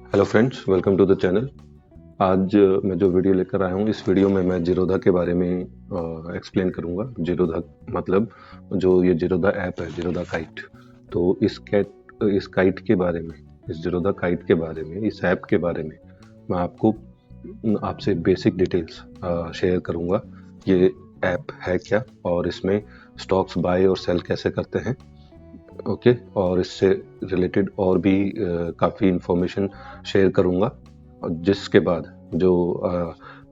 Hello friends, welcome to the channel. आज मैं जो वीडियो लेकर आया हूँ, इस वीडियो में मैं जीरोधा के बारे में एक्सप्लेन करूँगा। जीरोधा मतलब जो ये जीरोधा ऐप है, जीरोधा काइट। तो इस काइट के बारे में, इस जीरोधा काइट के बारे में, इस ऐप के बारे में मैं आपसे बेसिक डिटेल्स शेयर करूँगा। ये ऐप है क्या और इसमें स्टॉक्स बाय और सेल कैसे करते हैं, ओके। और इससे रिलेटेड और भी काफ़ी इंफॉर्मेशन शेयर करूँगा, और जिसके बाद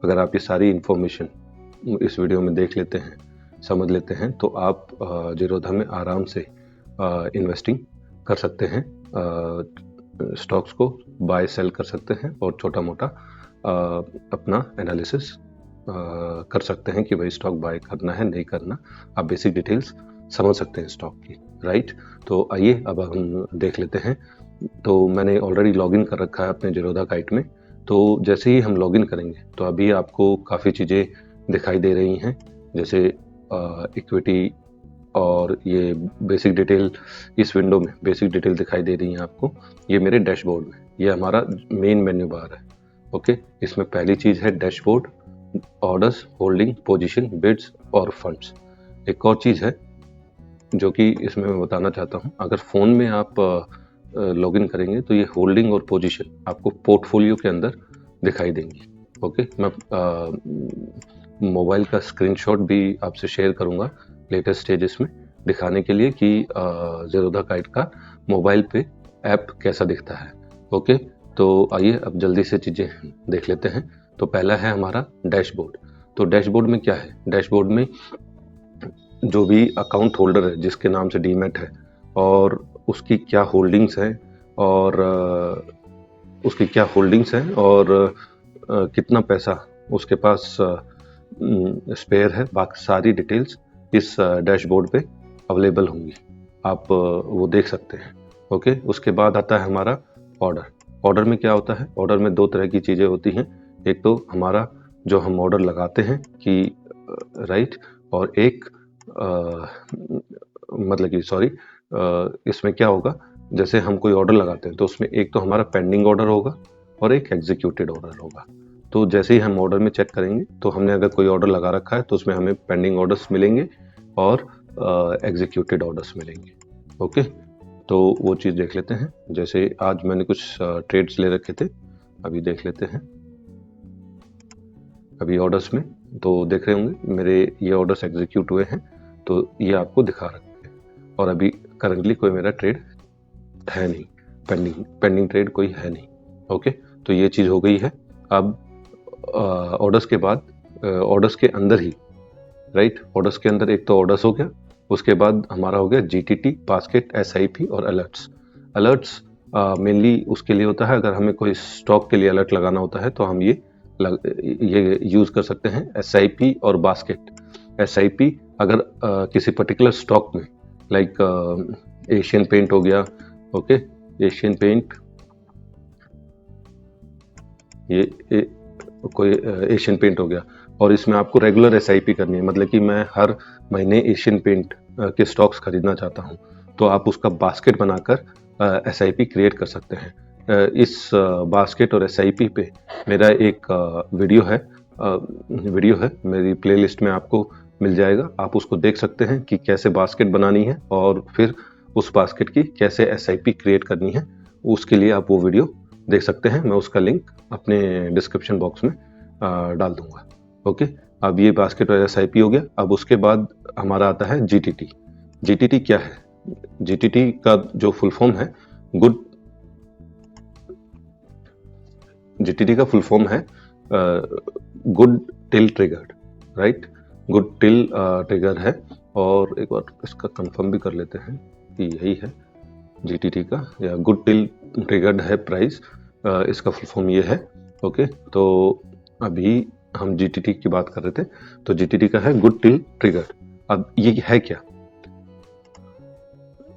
अगर आप ये सारी इंफॉर्मेशन इस वीडियो में देख लेते हैं, समझ लेते हैं, तो आप जीरोधा में आराम से इन्वेस्टिंग कर सकते हैं, स्टॉक्स को बाय सेल कर सकते हैं और छोटा मोटा अपना एनालिसिस कर सकते हैं कि भाई स्टॉक बाय करना है नहीं करना। आप बेसिक डिटेल्स समझ सकते हैं स्टॉक की, राइट। तो आइए अब हम देख लेते हैं। तो मैंने ऑलरेडी लॉगिन कर रखा है अपने जीरोधा काइट में। तो जैसे ही हम लॉगिन करेंगे तो अभी आपको काफ़ी चीज़ें दिखाई दे रही हैं, जैसे इक्विटी और ये बेसिक डिटेल। इस विंडो में बेसिक डिटेल दिखाई दे रही हैं आपको। ये मेरे डैशबोर्ड में, ये हमारा मेन मेन्यू बार है, ओके। इसमें पहली चीज़ है dashboard, orders, holding, position, bids और फंड्स। एक और चीज़ है जो कि इसमें मैं बताना चाहता हूँ। अगर फ़ोन में आप लॉगिन करेंगे तो ये होल्डिंग और पोजीशन आपको पोर्टफोलियो के अंदर दिखाई देंगी, ओके। मैं मोबाइल का स्क्रीनशॉट भी आपसे शेयर करूँगा लेटेस्ट स्टेजेस में, दिखाने के लिए कि जीरोधा काइट का मोबाइल पे ऐप कैसा दिखता है, ओके। तो आइए अब जल्दी से चीज़ें देख लेते हैं। तो पहला है हमारा डैशबोर्ड। तो डैशबोर्ड में क्या है? डैशबोर्ड में जो भी अकाउंट होल्डर है, जिसके नाम से डीमैट है, और उसकी क्या होल्डिंग्स हैं, और कितना पैसा उसके पास स्पेयर है, बाकी सारी डिटेल्स इस डैशबोर्ड पे अवेलेबल होंगी। आप वो देख सकते हैं, ओके। उसके बाद आता है हमारा ऑर्डर। ऑर्डर में क्या होता है? ऑर्डर में दो तरह की चीज़ें होती हैं। एक तो हमारा जो हम ऑर्डर लगाते हैं कि राइट, और एक मतलब कि सॉरी, इसमें क्या होगा, जैसे हम कोई ऑर्डर लगाते हैं तो उसमें एक तो हमारा पेंडिंग ऑर्डर होगा और एक एग्जीक्यूटेड ऑर्डर होगा। तो जैसे ही हम ऑर्डर में चेक करेंगे तो हमने अगर कोई ऑर्डर लगा रखा है तो उसमें हमें पेंडिंग ऑर्डर्स मिलेंगे और एग्जीक्यूटेड ऑर्डर्स मिलेंगे, ओके। तो वो चीज़ देख लेते हैं। जैसे आज मैंने कुछ ट्रेड्स ले रखे थे, अभी देख लेते हैं। अभी ऑर्डर्स में तो देख रहे होंगे मेरे ये ऑर्डर्स एग्जीक्यूट हुए हैं, तो ये आपको दिखा रखे हैं। और अभी करंटली कोई मेरा ट्रेड है नहीं, पेंडिंग ट्रेड कोई है नहीं, ओके। तो ये चीज़ हो गई है। अब ऑर्डर्स के बाद ऑर्डर्स के अंदर ही, राइट, ऑर्डर्स के अंदर एक तो ऑर्डर्स हो गया, उसके बाद हमारा हो गया जीटीटी, बास्केट, एसआईपी और अलर्ट्स। अलर्ट्स मेनली उसके लिए होता है, अगर हमें कोई स्टॉक के लिए अलर्ट लगाना होता है तो हम ये यूज़ कर सकते हैं, एसआईपी और बास्केट। एसआईपी अगर किसी पर्टिकुलर स्टॉक में, लाइक एशियन पेंट हो गया, ओके, एशियन पेंट, कोई एशियन पेंट हो गया, और इसमें आपको रेगुलर एसआईपी करनी है, मतलब कि मैं हर महीने एशियन पेंट के स्टॉक्स खरीदना चाहता हूँ, तो आप उसका बास्केट बनाकर एसआईपी क्रिएट कर सकते हैं। इस बास्केट और एसआईपी पे मेरा एक वीडियो है मेरी प्लेलिस्ट में, आपको मिल जाएगा। आप उसको देख सकते हैं कि कैसे बास्केट बनानी है और फिर उस बास्केट की कैसे एसआईपी क्रिएट करनी है। उसके लिए आप वो वीडियो देख सकते हैं, मैं उसका लिंक अपने डिस्क्रिप्शन बॉक्स में डाल दूंगा, ओके। अब ये बास्केट और एसआईपी हो गया। अब उसके बाद हमारा आता है जीटीटी। जीटीटी क्या है? जीटीटी का जो फुल फॉर्म है जीटीटी का फुल फॉर्म है good till triggered, right. Good till trigger है। और एक बार इसका कंफर्म भी कर लेते हैं कि यही है जीटीटी का, या गुड टिल ट्रिगर्ड है प्राइस, इसका फुल फॉर्म ये है, ओके। तो अभी हम जीटीटी की बात कर रहे थे, तो जीटीटी का है गुड टिल ट्रिगर्ड। अब ये है क्या?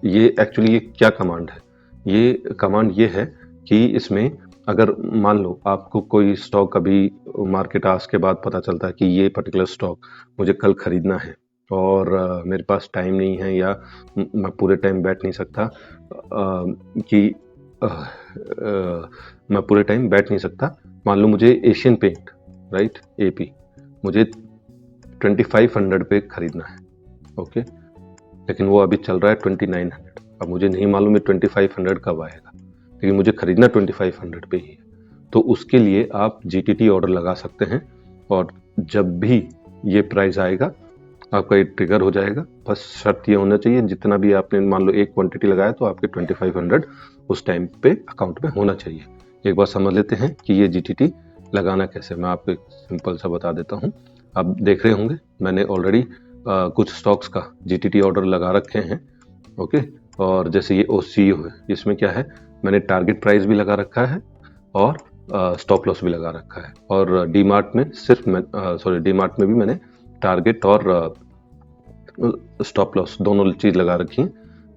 ये एक्चुअली ये क्या कमांड है? ये कमांड ये है कि इसमें अगर मान लो आपको कोई स्टॉक अभी मार्केट आवर्स के बाद पता चलता है कि ये पर्टिकुलर स्टॉक मुझे कल खरीदना है, और मेरे पास टाइम नहीं है, या मैं पूरे टाइम बैठ नहीं सकता कि मैं पूरे टाइम बैठ नहीं सकता। मान लो मुझे एशियन पेंट, राइट, एपी, मुझे 2500 पे खरीदना है, ओके, लेकिन वो अभी चल रहा है 2900। अब मुझे नहीं मालूम है 2500 कब आएगा, लेकिन मुझे खरीदना 2500 पे ही है। तो उसके लिए आप जीटीटी ऑर्डर लगा सकते हैं, और जब भी ये प्राइस आएगा आपका ये ट्रिगर हो जाएगा। बस शर्त ये होना चाहिए, जितना भी आपने मान लो एक क्वांटिटी लगाया तो आपके 2500 उस टाइम पे अकाउंट में होना चाहिए। एक बार समझ लेते हैं कि ये जीटीटी लगाना कैसे। मैं आपको एक सिंपल सा बता देता हूँ। आप देख रहे होंगे मैंने ऑलरेडी कुछ स्टॉक्स का जीटीटी ऑर्डर लगा रखे हैं, ओके। और जैसे ये ओसीओ है, इसमें क्या है, मैंने टारगेट प्राइस भी लगा रखा है और स्टॉप लॉस भी लगा रखा है। और डीमार्ट में डीमार्ट में भी मैंने टारगेट और स्टॉप लॉस दोनों चीज लगा रखी है।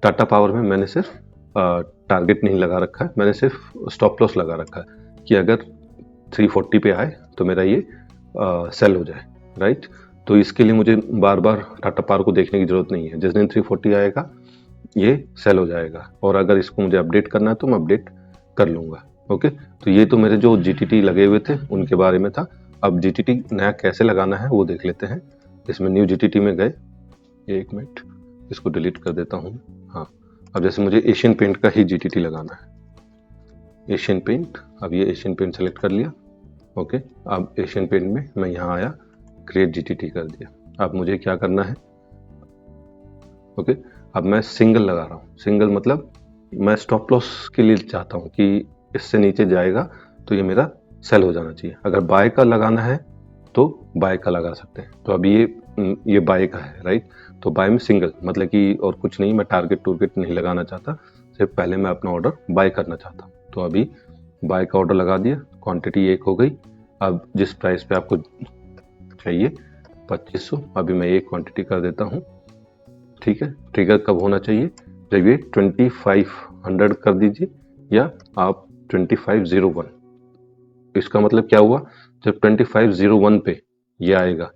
टाटा पावर में मैंने सिर्फ टारगेट नहीं लगा रखा है, मैंने सिर्फ स्टॉप लॉस लगा रखा है कि अगर 340 पे आए तो मेरा ये सेल हो जाए, राइट। तो इसके लिए मुझे बार बार टाटा पावर को देखने की जरूरत नहीं है। जिस दिन 340 आएगा ये सेल हो जाएगा, और अगर इसको मुझे अपडेट करना है तो मैं अपडेट कर लूंगा, ओके। तो ये तो मेरे जो जीटीटी लगे हुए थे उनके बारे में था। अब जीटीटी नया कैसे लगाना है वो देख लेते हैं। इसमें न्यू जीटीटी में गए, एक मिनट इसको डिलीट कर देता हूँ। हाँ, अब जैसे मुझे एशियन पेंट का ही जीटीटी लगाना है, एशियन पेंट। अब ये एशियन पेंट सेलेक्ट कर लिया, ओके। अब एशियन पेंट में मैं यहाँ आया, क्रिएट जीटीटी कर दिया। अब मुझे क्या करना है, ओके। अब मैं सिंगल लगा रहा हूँ। सिंगल मतलब मैं स्टॉप लॉस के लिए चाहता हूँ कि इससे नीचे जाएगा तो ये मेरा सेल हो जाना चाहिए। अगर बाय का लगाना है तो बाय का लगा सकते हैं। तो अभी ये बाय का है, राइट। तो बाय में सिंगल मतलब कि और कुछ नहीं, मैं टारगेट नहीं लगाना चाहता, सिर्फ पहले मैं अपना ऑर्डर बाय करना चाहता हूँ। तो अभी बाय का ऑर्डर लगा दिया, क्वांटिटी 1 हो गई। अब जिस प्राइस पे आपको चाहिए 2500, अभी मैं एक क्वांटिटी कर देता हूँ, ठीक है। ट्रिगर कब होना चाहिए, जब ये 2500 कर दीजिए या आप 2501। इसका मतलब क्या हुआ, जब 2501 पे ये आएगा,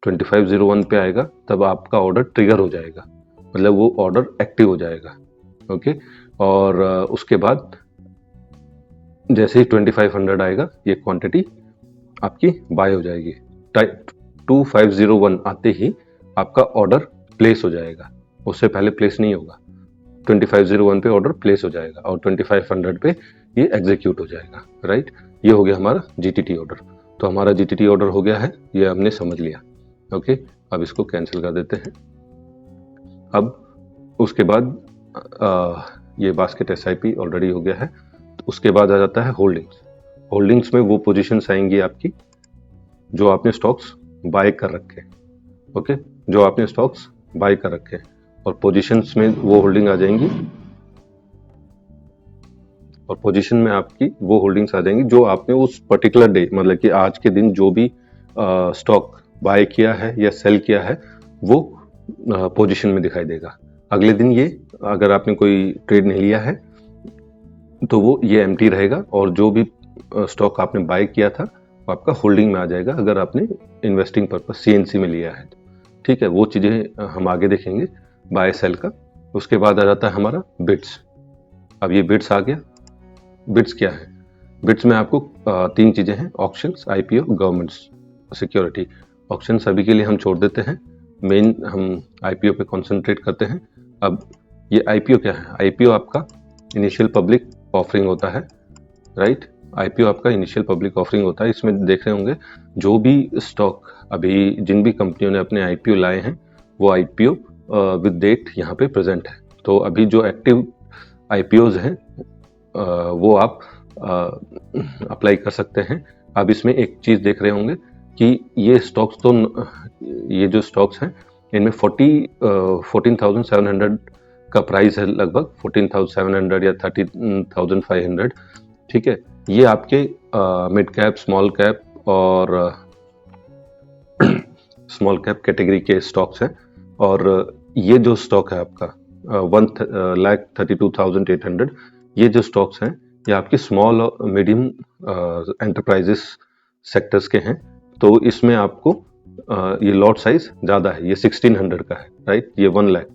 2501 पे आएगा तब आपका ऑर्डर ट्रिगर हो जाएगा, मतलब वो ऑर्डर एक्टिव हो जाएगा, ओके। और उसके बाद जैसे ही 2500 आएगा ये क्वांटिटी आपकी बाय हो जाएगी। 2501 आते ही आपका ऑर्डर प्लेस हो जाएगा, उससे पहले प्लेस नहीं होगा। 2501 पे ऑर्डर प्लेस हो जाएगा और 2500 पे ये एग्जीक्यूट हो जाएगा, राइट। ये हो गया हमारा जीटीटी ऑर्डर। तो हमारा जीटीटी ऑर्डर हो गया है, ये हमने समझ लिया, ओके। अब इसको कैंसिल कर देते हैं। अब उसके बाद ये बास्केट एसआईपी ऑलरेडी हो गया है। तो उसके बाद आ जाता है होल्डिंग्स। होल्डिंग्स में वो पोजीशंस आएंगी आपकी जो आपने स्टॉक्स बाय कर रखे, ओके, जो आपने स्टॉक्स बाय कर रखे, और पोजीशंस में वो होल्डिंग आ जाएंगी, और पोजीशन में आपकी वो होल्डिंग्स आ जाएंगी जो आपने उस पर्टिकुलर डे, मतलब कि आज के दिन जो भी स्टॉक बाय किया है या सेल किया है वो पोजीशन में दिखाई देगा। अगले दिन ये अगर आपने कोई ट्रेड नहीं लिया है तो वो ये एम्प्टी रहेगा, और जो भी स्टॉक आपने बाय किया था वो आपका होल्डिंग में आ जाएगा, अगर आपने इन्वेस्टिंग पर्पस सीएनसी में लिया है तो, ठीक है। वो चीज़ें हम आगे देखेंगे बाय सेल का। उसके बाद आ जाता है हमारा बिड्स। अब ये बिड्स आ गया। बिड्स क्या है, बिड्स में आपको 3 चीज़ें हैं, auctions, IPO, governments security. Auction सभी के लिए हम छोड़ देते हैं, मेन हम आईपीओ पे कॉन्सेंट्रेट करते हैं। अब ये आईपीओ क्या है, आईपीओ आपका इनिशियल पब्लिक ऑफरिंग होता है, राइट। आईपीओ आपका इनिशियल पब्लिक ऑफरिंग होता है। इसमें देख रहे होंगे जो भी स्टॉक अभी जिन भी कंपनियों ने अपने आईपीओ लाए हैं वो आईपीओ विद डेट यहाँ पे प्रेजेंट है। तो अभी जो एक्टिव आईपीओज हैं वो आप अप्लाई कर सकते हैं। अब इसमें एक चीज़ देख रहे होंगे कि ये स्टॉक्स तो ये जो स्टॉक्स हैं इनमें 14,700 का प्राइस है, लगभग 14,700 या 13,500, ठीक है। ये आपके मिड कैप, स्मॉल कैप और स्मॉल कैप कैटेगरी के स्टॉक्स हैं। और ये जो स्टॉक है आपका 1,32,800, ये जो स्टॉक्स हैं ये आपके स्मॉल और मीडियम एंटरप्राइजेस सेक्टर्स के हैं। तो इसमें आपको ये लॉट साइज ज़्यादा है, ये 1600 का है, राइट, ये 1 लाख,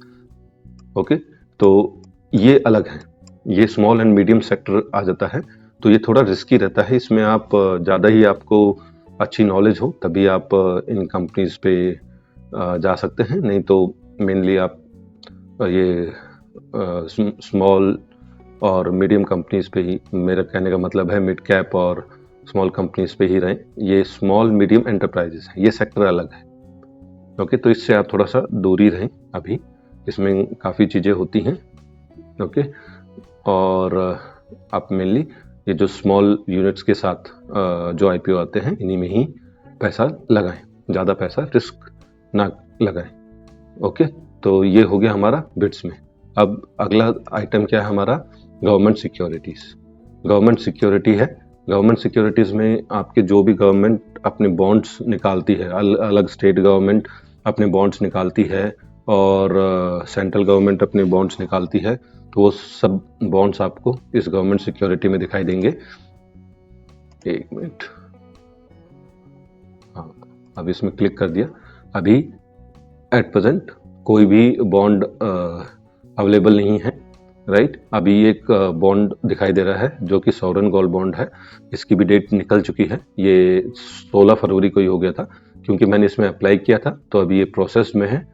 ओके। तो ये अलग है, ये स्मॉल एंड मीडियम सेक्टर आ जाता है, तो ये थोड़ा रिस्की रहता है। इसमें आप ज़्यादा ही आपको अच्छी नॉलेज हो तभी आप इन कंपनीज पे जा सकते हैं, नहीं तो मेनली आप ये स्मॉल और मीडियम कंपनीज पे ही, मेरा कहने का मतलब है मिड कैप और स्मॉल कंपनीज पे ही रहें। ये स्मॉल मीडियम एंटरप्राइजेस है, ये सेक्टर अलग है। ओके, तो इससे आप थोड़ा सा दूरी रहें अभी, इसमें काफ़ी चीज़ें होती हैं। ओके, और आप मेनली ये जो स्मॉल यूनिट्स के साथ जो आईपीओ आते हैं इन्हीं में ही पैसा लगाएं, ज़्यादा पैसा रिस्क ना लगाएं। ओके, तो ये हो गया हमारा बिट्स में। अब अगला आइटम क्या है हमारा, गवर्नमेंट सिक्योरिटीज़। गवर्नमेंट सिक्योरिटी है, गवर्नमेंट सिक्योरिटीज़ में आपके जो भी गवर्नमेंट अपने बॉन्ड्स निकालती है, अलग स्टेट गवर्नमेंट अपने बॉन्ड्स निकालती है और सेंट्रल गवर्नमेंट अपने बॉन्ड्स निकालती है, तो वो सब बॉन्ड्स आपको इस गवर्नमेंट सिक्योरिटी में दिखाई देंगे। एक मिनट, हाँ, अब इसमें क्लिक कर दिया। अभी एट प्रेजेंट कोई भी बॉन्ड अवेलेबल नहीं है, राइट। अभी एक बॉन्ड दिखाई दे रहा है जो कि सॉवरेन गोल्ड बॉन्ड है, इसकी भी डेट निकल चुकी है, ये 16 फरवरी को ही हो गया था, क्योंकि मैंने इसमें अप्लाई किया था, तो अभी ये प्रोसेस में है।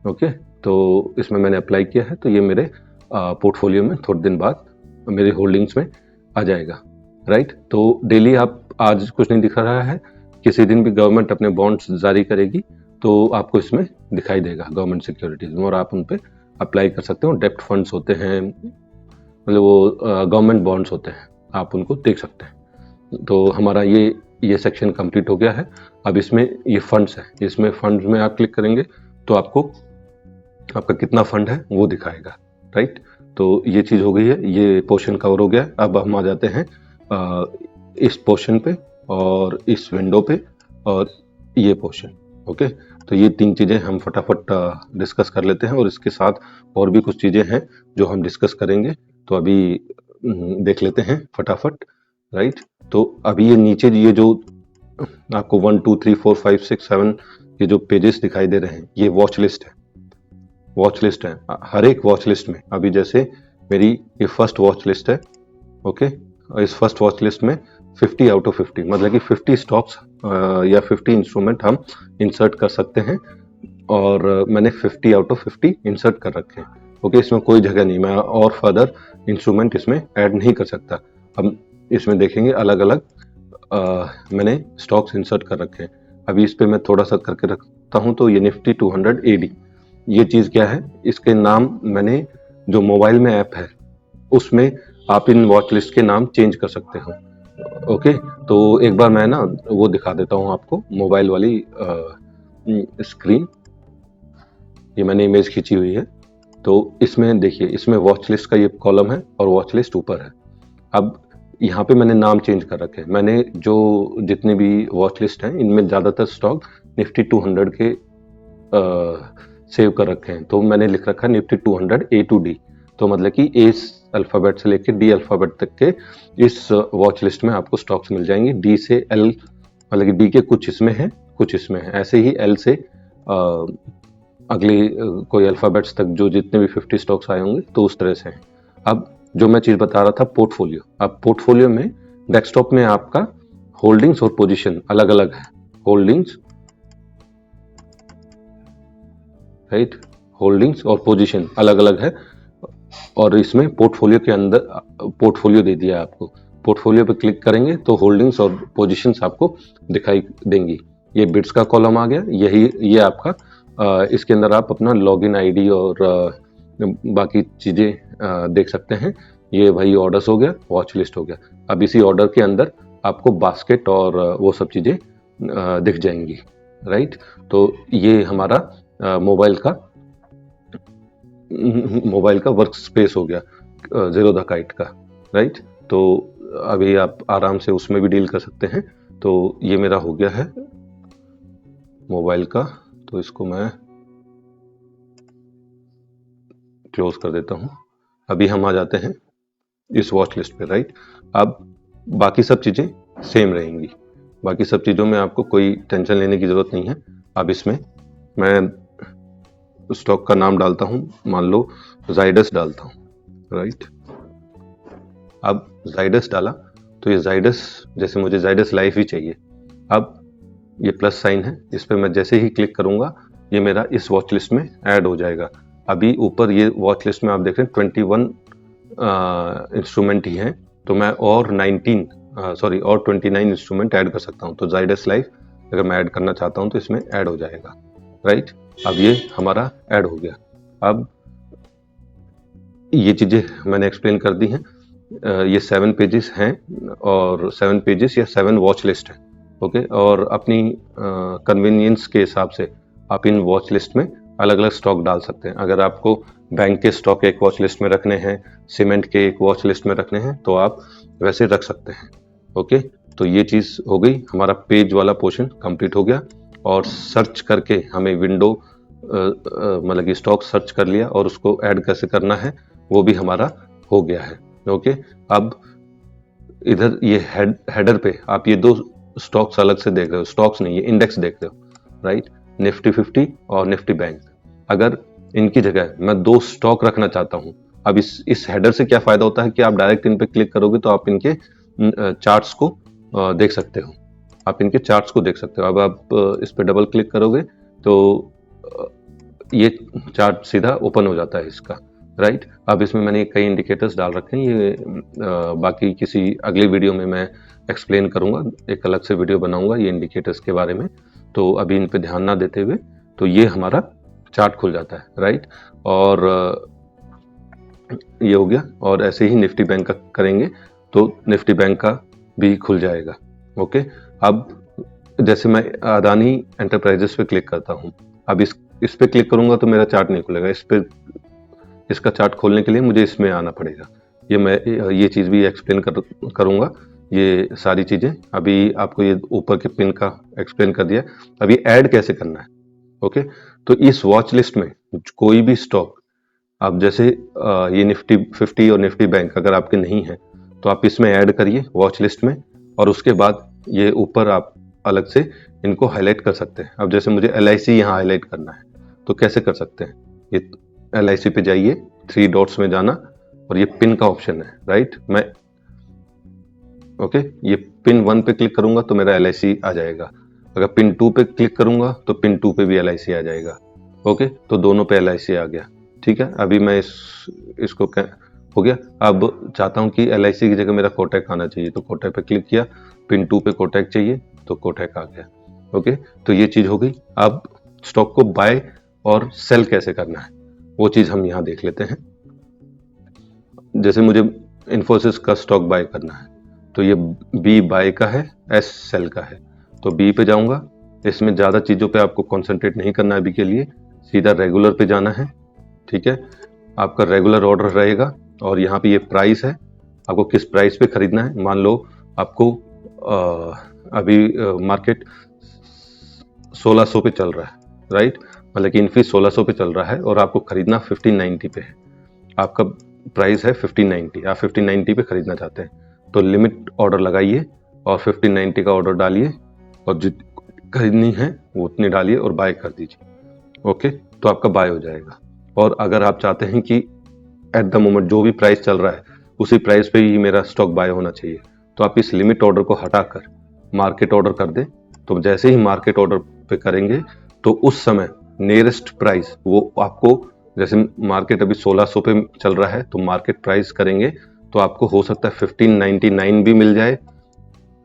ओके, तो इसमें मैंने अप्लाई किया है, तो ये मेरे पोर्टफोलियो में थोड़े दिन बाद मेरे होल्डिंग्स में आ जाएगा, राइट। तो डेली आप, आज कुछ नहीं दिखा रहा है, किसी दिन भी गवर्नमेंट अपने बॉन्ड्स जारी करेगी तो आपको इसमें दिखाई देगा गवर्नमेंट सिक्योरिटीज में, और आप उन पर अप्लाई कर सकते हो। डेप्ट फंड्स होते हैं, मतलब वो गवर्नमेंट बॉन्ड्स होते हैं, आप उनको देख सकते हैं। तो हमारा ये सेक्शन कंप्लीट हो गया है। अब इसमें ये फंड्स है, इसमें फंड्स में आप क्लिक करेंगे तो आपको आपका कितना फंड है वो दिखाएगा, राइट। तो ये चीज़ हो गई है, ये पोर्शन कवर हो गया। अब हम आ जाते हैं इस पोर्शन पे और इस विंडो पे और ये पोर्शन। ओके, तो ये तीन चीज़ें हम फटाफट डिस्कस कर लेते हैं, और इसके साथ और भी कुछ चीज़ें हैं जो हम डिस्कस करेंगे, तो अभी देख लेते हैं फटाफट, राइट। तो अभी ये नीचे ये जो आपको 1 2 3 4 5 6 7 ये जो पेजेस दिखाई दे रहे हैं, ये वॉच लिस्ट है। वॉच लिस्ट है हर एक वॉच लिस्ट में। अभी जैसे मेरी ये फर्स्ट वॉच लिस्ट है, ओके, इस फर्स्ट वॉच लिस्ट में 50 आउट ऑफ 50, मतलब कि 50 स्टॉक्स या 50 इंस्ट्रूमेंट हम इंसर्ट कर सकते हैं, और मैंने 50 आउट ऑफ 50 इंसर्ट कर रखे हैं। ओके, इसमें कोई जगह नहीं, मैं और फर्दर इंस्ट्रूमेंट इसमें ऐड नहीं कर सकता। अब इसमें देखेंगे अलग अलग मैंने स्टॉक्स इंसर्ट कर रखे हैं। अभी इस पर मैं थोड़ा सा करके रखता हूँ, तो ये निफ्टी 200 AD, ये चीज़ क्या है, इसके नाम मैंने जो मोबाइल में ऐप है उसमें आप इन वॉच लिस्ट के नाम चेंज कर सकते हो। ओके, तो एक बार मैं ना वो दिखा देता हूँ आपको, मोबाइल वाली स्क्रीन, ये मैंने इमेज खींची हुई है। तो इसमें देखिए, इसमें वॉच लिस्ट का ये कॉलम है और वॉच लिस्ट ऊपर है। अब यहाँ पे मैंने नाम चेंज कर रखे हैं। मैंने जो जितने भी वॉच लिस्ट हैं इनमें ज़्यादातर स्टॉक निफ्टी 200 के सेव कर रखे हैं, तो मैंने लिख रखा है निफ्टी 200 A to D, तो मतलब कि ए अल्फ़ाबेट से लेकर डी अल्फ़ाबेट तक के इस वॉच लिस्ट में आपको स्टॉक्स मिल जाएंगे। डी से एल, मतलब कि डी के कुछ इसमें है कुछ इसमें है, ऐसे ही एल से अगले कोई अल्फ़ाबेट्स तक जो जितने भी 50 स्टॉक्स आए होंगे तो उस तरह से हैं। अब जो मैं चीज़ बता रहा था पोर्टफोलियो, अब पोर्टफोलियो में डेस्कटॉप में आपका होल्डिंग्स और पोजीशन अलग अलग है। होल्डिंग्स, राइट, होल्डिंग्स और पोजीशन अलग अलग है, और इसमें पोर्टफोलियो के अंदर पोर्टफोलियो दे दिया है आपको। पोर्टफोलियो पे क्लिक करेंगे तो होल्डिंग्स और पोजीशंस आपको दिखाई देंगी। ये बिट्स का कॉलम आ गया, ये आपका इसके अंदर आप अपना लॉगिन आईडी और बाकी चीज़ें देख सकते हैं। ये भाई ऑर्डर्स हो गया, वॉच लिस्ट हो गया। अब इसी ऑर्डर के अंदर आपको बास्केट और वो सब चीज़ें दिख जाएंगी, राइट। तो ये हमारा मोबाइल का वर्क स्पेस हो गया ज़ीरोधा काइट का, राइट। तो अभी आप आराम से उसमें भी डील कर सकते हैं। तो ये मेरा हो गया है मोबाइल का, तो इसको मैं क्लोज कर देता हूँ। अभी हम आ जाते हैं इस वॉच लिस्ट पे, राइट। अब बाकी सब चीज़ें सेम रहेंगी, बाकी सब चीज़ों में आपको कोई टेंशन लेने की ज़रूरत नहीं है। अब इसमें मैं स्टॉक का नाम डालता हूँ, मान लो जाइडस डालता हूँ, राइट। अब जाइडस डाला तो ये जाइडस, जैसे मुझे जाइडस लाइफ ही चाहिए, अब ये प्लस साइन है, इस पर मैं जैसे ही क्लिक करूंगा ये मेरा इस वॉच लिस्ट में ऐड हो जाएगा। अभी ऊपर ये वॉच लिस्ट में आप देख रहे हैं 21 इंस्ट्रूमेंट ही हैं, तो मैं और 29 इंस्ट्रूमेंट ऐड कर सकता हूँ। तो जाइडस लाइफ अगर मैं ऐड करना चाहता हूँ तो इसमें ऐड हो जाएगा, राइट। अब ये हमारा ऐड हो गया। अब ये चीज़ें मैंने एक्सप्लेन कर दी हैं। ये 7 पेजेस हैं और 7 पेजेस या 7 वॉच लिस्ट है, ओके। और अपनी कन्वीनियंस के हिसाब से आप इन वॉच लिस्ट में अलग अलग स्टॉक डाल सकते हैं। अगर आपको बैंक के स्टॉक एक वॉच लिस्ट में रखने हैं, सीमेंट के एक वॉच लिस्ट में रखने हैं, तो आप वैसे रख सकते हैं, ओके। तो ये चीज़ हो गई, हमारा पेज वाला पोर्शन कंप्लीट हो गया। और सर्च करके हमें विंडो मतलब कि स्टॉक सर्च कर लिया और उसको ऐड कैसे करना है वो भी हमारा हो गया है, ओके। अब इधर ये हेडर पे आप ये दो स्टॉक्स अलग से देख रहे हो, स्टॉक्स नहीं, ये इंडेक्स देख रहे हो, राइट। निफ्टी 50 और निफ्टी बैंक। अगर इनकी जगह मैं 2 स्टॉक रखना चाहता हूं, अब इस हेडर से क्या फायदा होता है कि आप डायरेक्ट इन पे क्लिक करोगे तो आप इनके चार्ट्स को देख सकते हो, आप इनके चार्ट्स को देख सकते हो। अब आप इस पे डबल क्लिक करोगे तो ये चार्ट सीधा ओपन हो जाता है इसका, राइट। अब इसमें मैंने कई इंडिकेटर्स डाल रखे हैं, ये बाकी किसी अगली वीडियो में मैं एक्सप्लेन करूंगा, एक अलग से वीडियो बनाऊंगा ये इंडिकेटर्स के बारे में, तो अभी इन पे ध्यान ना देते हुए तो ये हमारा चार्ट खुल जाता है, राइट। और ये हो गया। और ऐसे ही निफ्टी बैंक का करेंगे तो निफ्टी बैंक का भी खुल जाएगा, ओके। अब जैसे मैं अदानी एंटरप्राइजेस पे क्लिक करता हूँ, अब इस पे क्लिक करूंगा तो मेरा चार्ट नहीं खुलेगा, इसका चार्ट खोलने के लिए मुझे इसमें आना पड़ेगा। ये चीज़ भी एक्सप्लेन करूंगा, ये सारी चीज़ें। अभी आपको ये ऊपर के पिन का एक्सप्लेन कर दिया, अभी ऐड कैसे करना है, ओके। तो इस वॉच लिस्ट में कोई भी स्टॉक, आप जैसे ये निफ्टी 50 और निफ्टी बैंक अगर आपके नहीं है तो आप इसमें ऐड करिए वॉच लिस्ट में, और उसके बाद ये ऊपर आप अलग से इनको हाईलाइट कर सकते हैं। अब जैसे मुझे LIC यहाँ हाईलाइट करना है तो कैसे कर सकते हैं, ये LIC पे जाइए, 3 डॉट्स में जाना और ये पिन का ऑप्शन है, राइट। मैं ओके ये पिन 1 पे क्लिक करूंगा तो मेरा LIC आ जाएगा, अगर पिन 2 पे क्लिक करूंगा तो पिन 2 पे भी LIC आ जाएगा, ओके। तो दोनों पे LIC आ गया, ठीक है। अभी मैं इसको हो गया। अब चाहता हूं कि LIC की जगह मेरा कोटक आना चाहिए, तो कोटक पे क्लिक किया, पिन 2 पे कोटक चाहिए तो कोटक आ गया, ओके। तो ये चीज हो गई। अब स्टॉक को बाय और सेल कैसे करना है वो चीज हम यहाँ देख लेते हैं। जैसे मुझे इन्फोसिस का स्टॉक बाय करना है तो ये B बाय का है, S सेल का है, तो B पे जाऊंगा। इसमें ज्यादा चीजों पे आपको कंसंट्रेट नहीं करना है अभी के लिए, सीधा रेगुलर पे जाना है, ठीक है। आपका रेगुलर ऑर्डर रहेगा और यहाँ पे ये प्राइस है, आपको किस प्राइस पे खरीदना है। मान लो आपको अभी मार्केट 1600 पे चल रहा है, राइट, मतलब कि इनफी 1600 पे चल रहा है और आपको खरीदना 1590 पे है, आपका प्राइस है 1590, आप 1590 पे खरीदना चाहते हैं तो लिमिट ऑर्डर लगाइए और 1590 का ऑर्डर डालिए और जितनी खरीदनी है वो उतनी डालिए और बाय कर दीजिए, ओके। तो आपका बाय हो जाएगा। और अगर आप चाहते हैं कि एट द मोमेंट जो भी प्राइस चल रहा है उसी प्राइस पे ही मेरा स्टॉक बाय होना चाहिए, तो आप इस लिमिट ऑर्डर को हटाकर मार्केट ऑर्डर कर दें। तो जैसे ही मार्केट ऑर्डर पे करेंगे तो उस समय नियरेस्ट प्राइस वो आपको, जैसे मार्केट अभी 1600 पे चल रहा है तो मार्केट प्राइस करेंगे तो आपको हो सकता है 1599 भी मिल जाए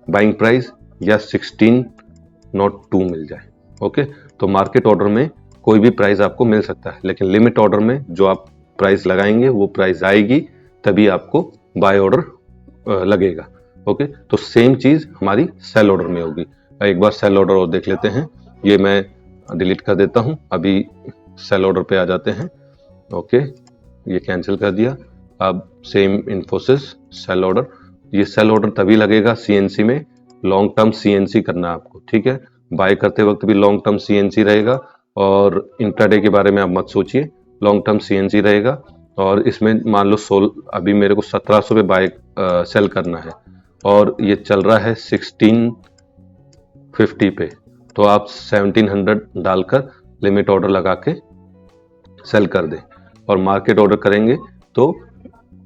बाइंग प्राइस या 1602 मिल जाए, ओके। तो मार्केट ऑर्डर में कोई भी प्राइस आपको मिल सकता है, लेकिन लिमिट ऑर्डर में जो आप प्राइस लगाएंगे वो प्राइस आएगी तभी आपको बाय ऑर्डर लगेगा, ओके। तो सेम चीज हमारी सेल ऑर्डर में होगी। एक बार सेल ऑर्डर और देख लेते हैं, ये मैं डिलीट कर देता हूं, अभी सेल ऑर्डर पे आ जाते हैं, ओके। ये कैंसिल कर दिया। अब सेम इन्फोसिस सेल ऑर्डर, ये सेल ऑर्डर तभी लगेगा CNC में, लॉन्ग टर्म CNC करना है आपको, ठीक है। बाय करते वक्त भी लॉन्ग टर्म CNC रहेगा और इंट्राडे के बारे में आप मत सोचिए, लॉन्ग टर्म CNC रहेगा। और इसमें मान लो अभी मेरे को 1700 पे बाय सेल करना है और ये चल रहा है 1650 पे, तो आप 1700 डालकर लिमिट ऑर्डर लगा के सेल कर दें और मार्केट ऑर्डर करेंगे तो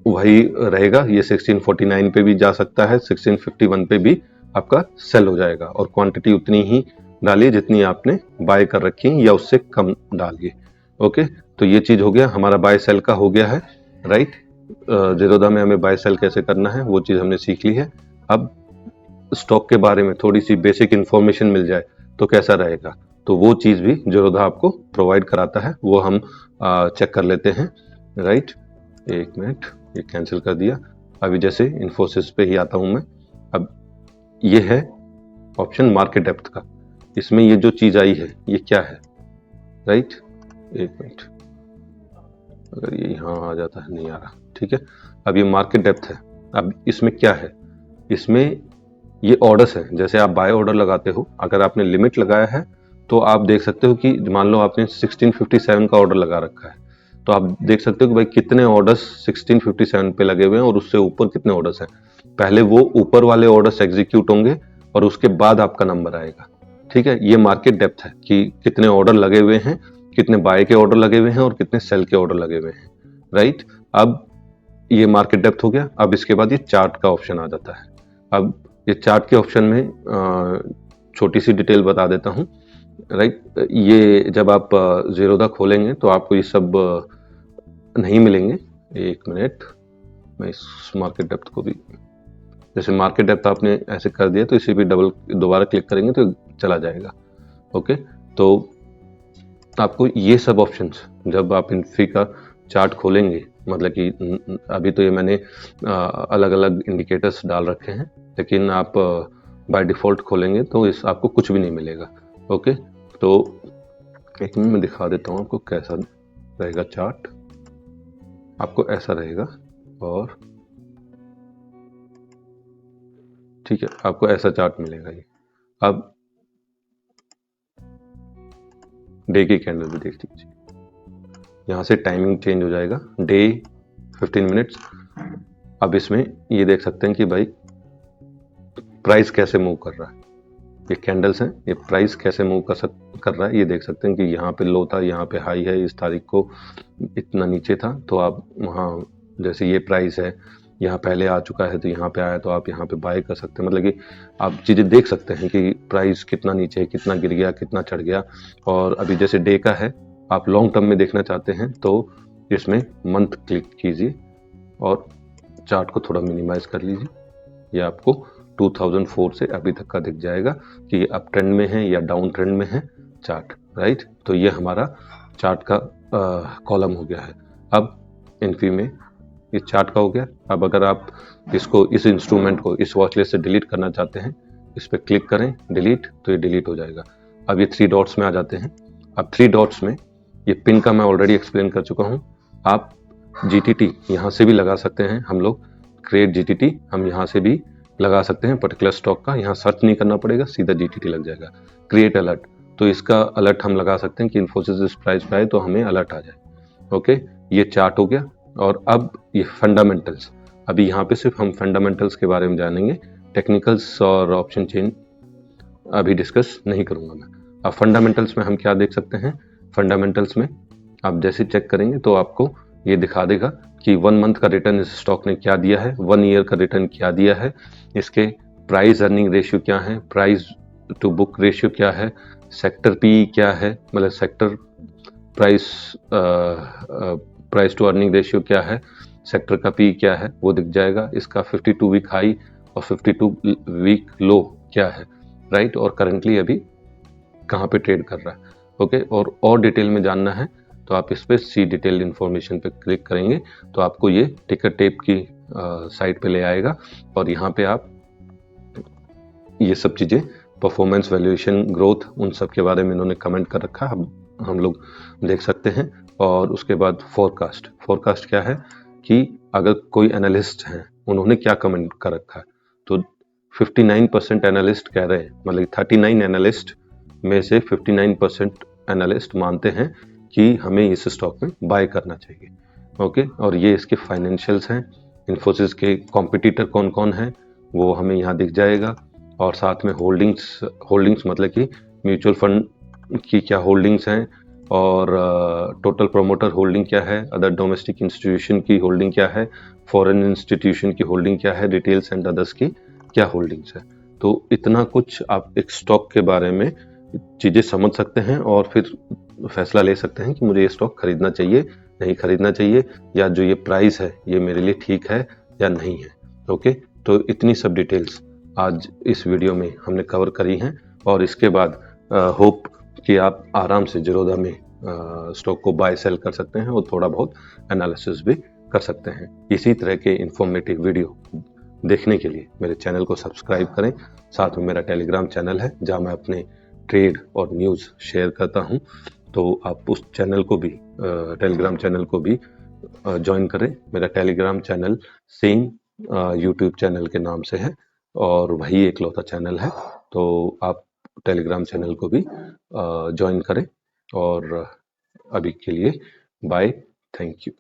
वही रहेगा, ये 1649 पे भी जा सकता है, 1651 पे भी आपका सेल हो जाएगा, और क्वांटिटी उतनी ही डालिए जितनी आपने बाय कर रखी है या उससे कम डालिए। ओके, तो ये चीज हो गया, हमारा बाय सेल का हो गया है, राइट। जीरोधा में हमें बाय सेल कैसे करना है वो चीज हमने सीख ली है। अब स्टॉक के बारे में थोड़ी सी बेसिक इंफॉर्मेशन मिल जाए तो कैसा रहेगा, तो वो चीज भी जीरोधा आपको प्रोवाइड कराता है, वो हम चेक कर लेते हैं, राइट। एक मिनट, ये कैंसिल कर दिया। अभी जैसे इन्फोसिस पे ही आता हूं मैं। अब ये है ऑप्शन मार्केट डेप्थ का, इसमें ये जो चीज आई है ये क्या है, राइट। एक मिनट, अगर ये यहाँ आ जाता है, नहीं आ रहा, ठीक है। अब ये मार्केट डेप्थ है। अब इसमें क्या है, इसमें ये ऑर्डर्स है, जैसे आप बाय ऑर्डर लगाते हो, अगर आपने लिमिट लगाया है तो आप देख सकते हो कि मान लो आपने 1657 का ऑर्डर लगा रखा है, तो आप देख सकते हो कि भाई कितने ऑर्डर्स 1657 पे लगे हुए हैं और उससे ऊपर कितने ऑर्डर्स हैं। पहले वो ऊपर वाले ऑर्डर्स एग्जीक्यूट होंगे और उसके बाद आपका नंबर आएगा, ठीक है। ये मार्केट डेप्थ है कि कितने ऑर्डर लगे हुए हैं, कितने बाय के ऑर्डर लगे हुए हैं और कितने सेल के ऑर्डर लगे हुए हैं, राइट। अब ये मार्केट डेप्थ हो गया। अब इसके बाद ये चार्ट का ऑप्शन आ जाता है। अब ये चार्ट के ऑप्शन में छोटी सी डिटेल बता देता हूँ, राइट। ये जब आप जीरोधा खोलेंगे तो आपको ये सब नहीं मिलेंगे। एक मिनट, मैं इस मार्केट डेप्थ को भी, जैसे मार्केट डेप्थ आपने ऐसे कर दिया तो इसे भी दोबारा क्लिक करेंगे तो चला जाएगा। ओके, तो आपको ये सब ऑप्शंस जब आप इन्फी का चार्ट खोलेंगे, मतलब कि अभी तो ये मैंने अलग अलग इंडिकेटर्स डाल रखे हैं, लेकिन आप बाय डिफॉल्ट खोलेंगे तो इस आपको कुछ भी नहीं मिलेगा। ओके, तो एक मिनट मैं दिखा देता हूँ आपको कैसा रहेगा चार्ट। आपको ऐसा रहेगा, और ठीक है, आपको ऐसा चार्ट मिलेगा ये। अब डे की कैंडल भी देख लीजिए, यहाँ से टाइमिंग चेंज हो जाएगा, डे 15 मिनट्स। अब इसमें ये देख सकते हैं कि भाई प्राइस कैसे मूव कर रहा है, ये कैंडल्स हैं, ये प्राइस कैसे मूव कर रहा है, ये देख सकते हैं कि यहाँ पे लो था, यहाँ पे हाई है, इस तारीख को इतना नीचे था, तो आप वहाँ जैसे ये प्राइस है यहाँ पहले आ चुका है तो यहाँ पे आया तो आप यहाँ पे बाय कर सकते हैं, मतलब कि आप चीज़ें देख सकते हैं कि प्राइस कितना नीचे है, कितना गिर गया, कितना चढ़ गया। और अभी जैसे डे का है, आप लॉन्ग टर्म में देखना चाहते हैं तो इसमें मंथ क्लिक कीजिए और चार्ट को थोड़ा मिनिमाइज कर लीजिए, ये आपको 2004 से अभी तक का दिख जाएगा कि ये अप ट्रेंड में है या डाउन ट्रेंड में है चार्ट, राइट। तो ये हमारा चार्ट का कॉलम हो गया है। अब इन्फी में ये चार्ट का हो गया। अब अगर आप इसको, इस इंस्ट्रूमेंट को इस वॉच लिस्ट से डिलीट करना चाहते हैं, इस पर क्लिक करें डिलीट, तो ये डिलीट हो जाएगा। अब ये 3 डॉट्स में आ जाते हैं। अब 3 डॉट्स में ये पिन का मैं ऑलरेडी एक्सप्लेन कर चुका हूँ। आप GTT यहाँ से भी लगा सकते हैं, हम लोग क्रिएट GTT हम यहाँ से भी लगा सकते हैं पर्टिकुलर स्टॉक का, यहाँ सर्च नहीं करना पड़ेगा, सीधा GTT लग जाएगा। क्रिएट अलर्ट, तो इसका अलर्ट हम लगा सकते हैं कि इन्फोसिस इस प्राइस पे आए तो हमें अलर्ट आ जाए। ओके, ये चार्ट हो गया। और अब ये फंडामेंटल्स, अभी यहाँ पे सिर्फ हम फंडामेंटल्स के बारे में जानेंगे, टेक्निकल्स और ऑप्शन चेन अभी डिस्कस नहीं करूँगा मैं। अब फंडामेंटल्स में हम क्या देख सकते हैं, फंडामेंटल्स में आप जैसे चेक करेंगे तो आपको ये दिखा देगा कि 1 मंथ का रिटर्न इस स्टॉक ने क्या दिया है, 1 ईयर का रिटर्न क्या दिया है, इसके प्राइस अर्निंग रेशियो क्या है, प्राइस टू बुक रेशियो क्या है, सेक्टर PE क्या है, मतलब sector price to earning ratio क्या है, सेक्टर का PE क्या है वो दिख जाएगा, इसका 52 वीक हाई और 52 वीक लो क्या है, राइट। और करंटली अभी कहाँ पे ट्रेड कर रहा है। ओके, और डिटेल में जानना है तो आप इस पर सी डिटेल इन्फॉर्मेशन पे क्लिक करेंगे तो आपको ये टिकर टेप की साइट पे ले आएगा, और यहाँ पे आप ये सब चीज़ें, परफॉर्मेंस, वैल्यूएशन, ग्रोथ, उन सब के बारे में इन्होंने कमेंट कर रखा है, हम लोग देख सकते हैं। और उसके बाद फोरकास्ट क्या है कि अगर कोई एनालिस्ट हैं उन्होंने क्या कमेंट कर रखा है, तो 59% एनालिस्ट कह रहे हैं, मतलब 39 एनालिस्ट में से 59% एनालिस्ट मानते हैं कि हमें इस स्टॉक में बाय करना चाहिए। ओके, और ये इसके फाइनेंशियल्स हैं, इन्फोसिस के कॉम्पिटिटर कौन कौन हैं वो हमें यहाँ दिख जाएगा, और साथ में होल्डिंग्स मतलब कि म्यूचुअल फंड की क्या होल्डिंग्स हैं, और टोटल प्रोमोटर होल्डिंग क्या है, अदर डोमेस्टिक इंस्टीट्यूशन की होल्डिंग क्या है, फॉरेन इंस्टीट्यूशन की होल्डिंग क्या है, रिटेल्स एंड अदर्स की क्या होल्डिंग्स है। तो इतना कुछ आप एक स्टॉक के बारे में चीज़ें समझ सकते हैं और फिर फैसला ले सकते हैं कि मुझे ये स्टॉक खरीदना चाहिए, नहीं खरीदना चाहिए, या जो ये प्राइस है ये मेरे लिए ठीक है या नहीं है। ओके, तो इतनी सब डिटेल्स आज इस वीडियो में हमने कवर करी हैं और इसके बाद होप कि आप आराम से जीरोधा में स्टॉक को बाय सेल कर सकते हैं और थोड़ा बहुत एनालिसिस भी कर सकते हैं। इसी तरह के इंफॉर्मेटिव वीडियो देखने के लिए मेरे चैनल को सब्सक्राइब करें। साथ में मेरा टेलीग्राम चैनल है जहां मैं अपने ट्रेड और न्यूज़ शेयर करता हूं, तो आप उस चैनल को भी टेलीग्राम चैनल को भी ज्वाइन करें। मेरा Telegram channel same YouTube channel के नाम से है और वही एकलौता चैनल है, तो आप टेलीग्राम चैनल को भी ज्वाइन करें। और अभी के लिए बाय, थैंक यू।